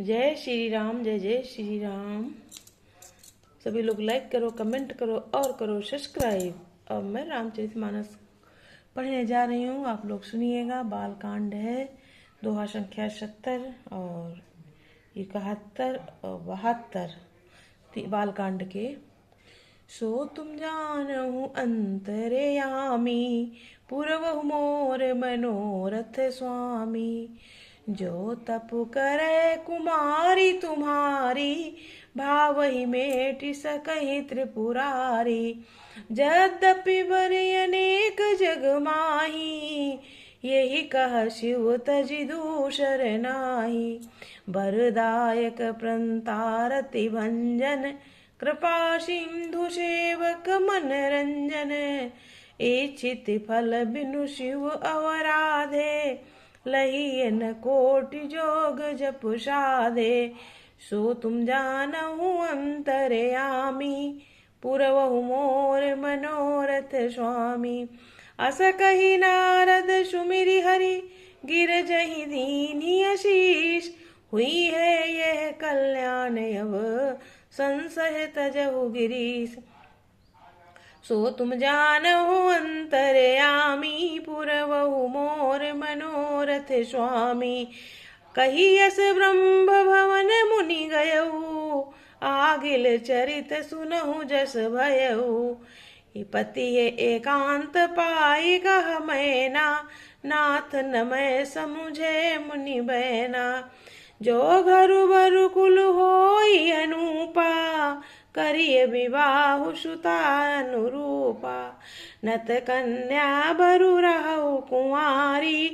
जय श्री राम, जय जय श्री राम। सभी लोग लाइक करो, कमेंट करो और करो सब्सक्राइब। अब मैं रामचरितमानस पढ़ने जा रही हूँ, आप लोग सुनिएगा। बालकांड है, दोहा संख्या 70 और 71 और 72 बालकांड के। सो तुम जानहु अंतर्यामी, पूर्वहु मोर मनोरथ स्वामी। जो तप करे कुमारी तुम्हारी, भावहि मेटि सकहि त्रिपुरारी। यद्यपि बर अनेक जग माही, यही कह शिव तजि दूसर नाही। बरदायक प्रंतारति भंजन, कृपा सिंधु सेवक मन रंजन। इच्छित फल बिनु शिव अवराधे, लही न कोटि जोग जप साधे। सो तुम जानहु अंतर्यामी, पूरवहु मोर मनोरथ स्वामी। अस कहि नारद सुमिरि हरि, गिरजहि दीनि आशीष। हुई है यह कल्याण अब, संशय तजहु गिरीश। सो तुम जानहु अंतर्यामी, पूरवहु मोर मनोरथ स्वामी। कहियस ब्रह्म भवन मुनि गयऊ, आगिल चरित सुनहु जस भयऊ। पति एकांत पाई कह मैना, नाथ न मैं समुझे मुनि बैना। जो घरु बरु कुल होई अनूपा, करिय विवाह सुता अनुरूपा। नत कन्या बरु रहु कुंवारी,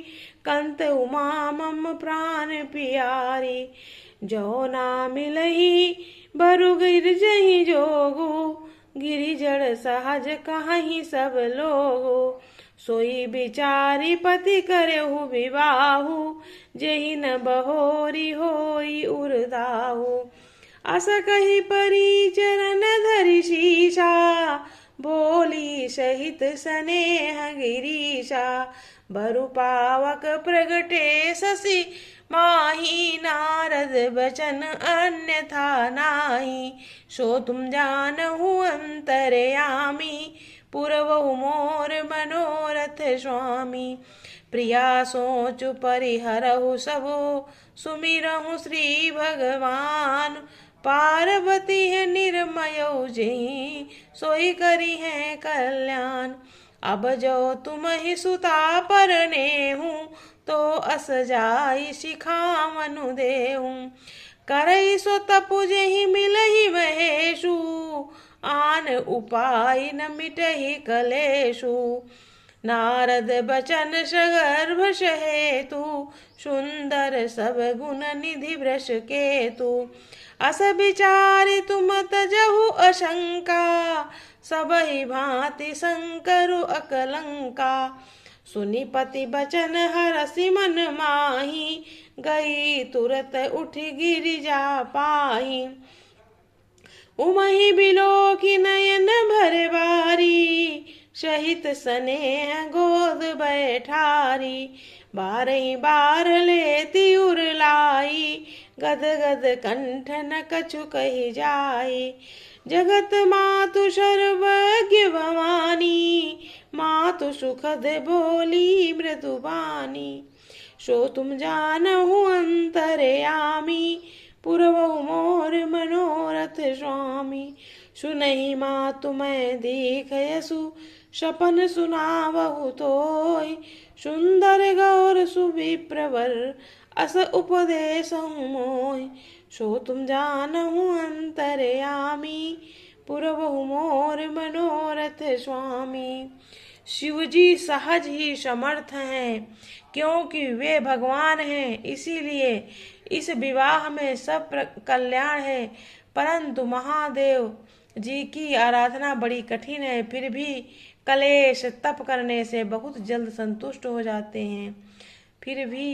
कंत उमा मम प्राण प्यारी। जो ना मिलही बरु गिरजहि जोगु, गिरि जड़ सहज कहीं सब लोगु। सोई बिचारी पति करहु विवाहु, जेहि न बहोरी होई उरदाहु। अस कहि परि चरण धरि शीशा, बोली सहित स्नेह गिरीशा। बरु पावक प्रगटे शशि माही, नारद बचन अन्यथा नाही। सो तुम जानहु अंतर्यामी, पूरवहु मोर मनोरथ स्वामी। प्रिया सोचु परिहरहु सबु, सुमिरहु श्री भगवान। पार्वती है निर्मयौ जेहि, सोई करी है कल्याण। अब जो तुम ही सुता परनेहु, तो अस जाई सिखावनु देहु। करई सो तपु जेहि मिलहि महेशु, आन उपाय न मिटहि कलेशु। नारद बचन सगर्भ सहेतु, सुंदर सब गुण निधि वृष केतु। अस विचारि तुम तजहु अशंका, सबहि भांति शंकरु अकलंका। सुनि पति बचन हरसि मन माही, गई तुरत उठि गिरिजा पाही। उमहि बिलोकि नयन भर बारी, सहित स्नेह गोद बैठारी। बारहि बार लेती उरलाई, गद गद कंठ न कछु कहि जाई। जगत मातु सर्वज्ञ भवानी, मातु सुखद बोली मृदु बानी। सो तुम जानहु अंतर्यामी, पूरवहु मोर मनोरथ स्वामी। सुनहि मातु मैं दीखयसु, सपन सुनावहु तोय। सुंदर गौर सुविप्रवर, अस उपदेशहु मोय। सो तुम जानहु अंतर्यामी, पूरवहु मोर मनोरथ स्वामी। शिव जी सहज ही समर्थ हैं, क्योंकि वे भगवान हैं। इसीलिए इस विवाह में सब कल्याण है। परंतु महादेव जी की आराधना बड़ी कठिन है, फिर भी कलेश तप करने से बहुत जल्द संतुष्ट हो जाते हैं। फिर भी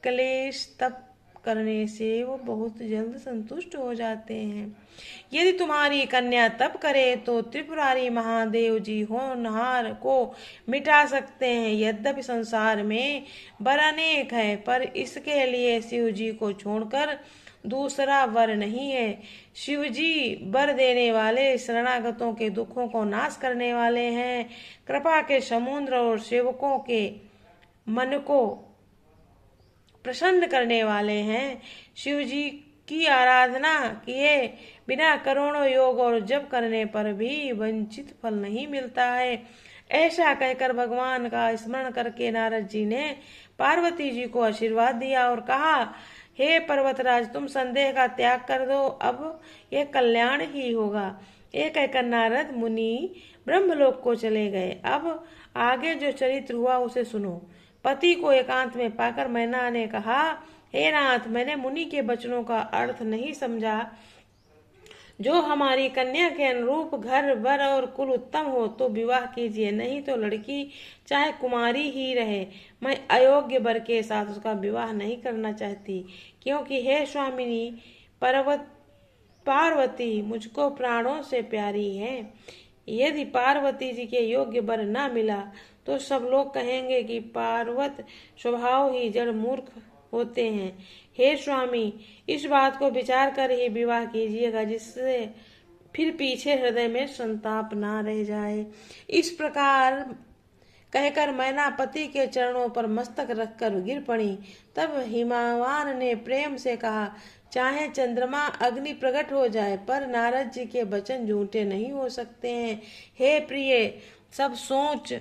क्लेश तप करने से वो बहुत जल्द संतुष्ट हो जाते हैं। यदि तुम्हारी कन्या तप करे तो त्रिपुरारी महादेव जी होनहार को मिटा सकते हैं। यद्यपि संसार में वर अनेक है, पर इसके लिए शिव जी को छोड़कर दूसरा वर नहीं है। शिव जी वर देने वाले, शरणागतों के दुखों को नाश करने वाले हैं, कृपा के समुद्र और सेवकों के मन को प्रसन्न करने वाले हैं। शिव जी की आराधना किए बिना करोड़ों योग और जप करने पर भी वंचित फल नहीं मिलता है। ऐसा कहकर भगवान का स्मरण करके नारद जी ने पार्वती जी को आशीर्वाद दिया और कहा, हे पर्वतराज, तुम संदेह का त्याग कर दो, अब यह कल्याण ही होगा। ये कहकर नारद मुनि ब्रह्मलोक को चले गए। अब आगे जो चरित्र हुआ उसे सुनो। पति को एकांत में पाकर मैना ने कहा, हे नाथ, मैंने मुनि के वचनों का अर्थ नहीं समझा। जो हमारी कन्या के अनुरूप घर वर और कुल उत्तम हो तो विवाह कीजिए, नहीं तो लड़की चाहे कुमारी ही रहे। मैं अयोग्य वर के साथ उसका विवाह नहीं करना चाहती, क्योंकि हे स्वामिनी पार्वती मुझको प्राणों से प्यारी है। यदि पार्वती जी के योग्य वर न मिला तो सब लोग कहेंगे कि पार्वत स्वभाव ही जड़ मूर्ख होते हैं। हे स्वामी, इस बात को विचार कर ही विवाह कीजिएगा, जिससे फिर पीछे हृदय में संताप ना रह जाए। इस प्रकार कहकर मैना पति के चरणों पर मस्तक रखकर गिर पड़ी। तब हिमवान ने प्रेम से कहा, चाहे चंद्रमा अग्नि प्रकट हो जाए, पर नारद जी के वचन झूठे नहीं हो सकते हैं। हे प्रिय, सब सोच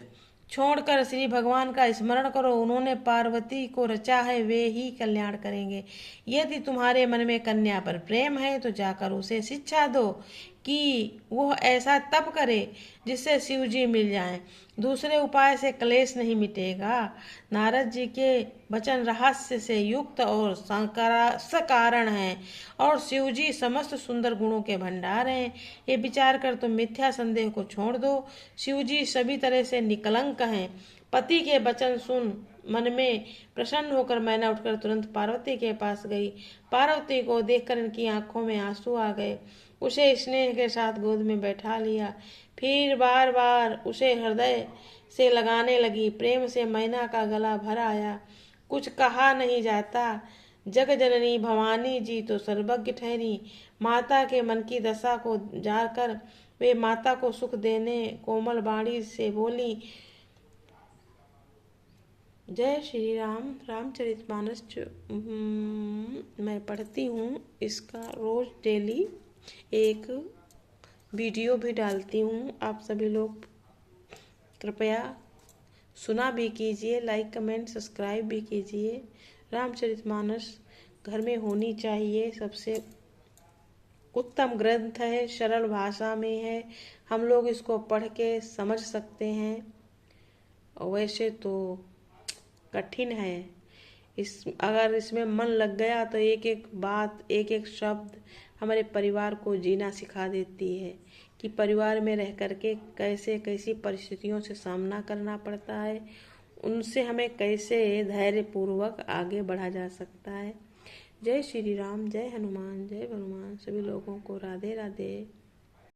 छोड़कर श्री भगवान का स्मरण करो। उन्होंने पार्वती को रचा है, वे ही कल्याण करेंगे। यदि तुम्हारे मन में कन्या पर प्रेम है तो जाकर उसे शिक्षा दो कि वह ऐसा तप करे जिससे शिव जी मिल जाएं। दूसरे उपाय से क्लेश नहीं मिटेगा। नारद जी के वचन रहस्य से युक्त और सकारण हैं और शिव जी समस्त सुंदर गुणों के भंडार हैं। ये विचार कर तुम मिथ्या संदेह को छोड़ दो। शिव जी सभी तरह से निकलंक हैं। पति के वचन सुन मन में प्रसन्न होकर मैना उठकर तुरंत पार्वती के पास गई। पार्वती को देखकर इनकी आंखों में आंसू आ गए। उसे स्नेह के साथ गोद में बैठा लिया, फिर बार बार उसे हृदय से लगाने लगी। प्रेम से मैना का गला भर आया। कुछ कहा नहीं जाता। जग जननी भवानी जी तो सर्वज्ञ ठहरी। माता के मन की दशा को जानकर वे माता को सुख देने कोमल वाणी से बोली, जय श्री राम। रामचरितमानस मैं पढ़ती हूँ, इसका रोज डेली एक वीडियो भी डालती हूँ। आप सभी लोग कृपया सुना भी कीजिए, लाइक कमेंट सब्सक्राइब भी कीजिए। रामचरितमानस घर में होनी चाहिए, सबसे उत्तम ग्रंथ है, सरल भाषा में है, हम लोग इसको पढ़ के समझ सकते हैं। वैसे तो कठिन है, अगर इसमें मन लग गया तो एक एक बात, एक एक शब्द हमारे परिवार को जीना सिखा देती है कि परिवार में रह करके कैसे कैसी परिस्थितियों से सामना करना पड़ता है, उनसे हमें कैसे धैर्य पूर्वक आगे बढ़ा जा सकता है। जय श्री राम, जय हनुमान, जय हनुमान। सभी लोगों को राधे राधे।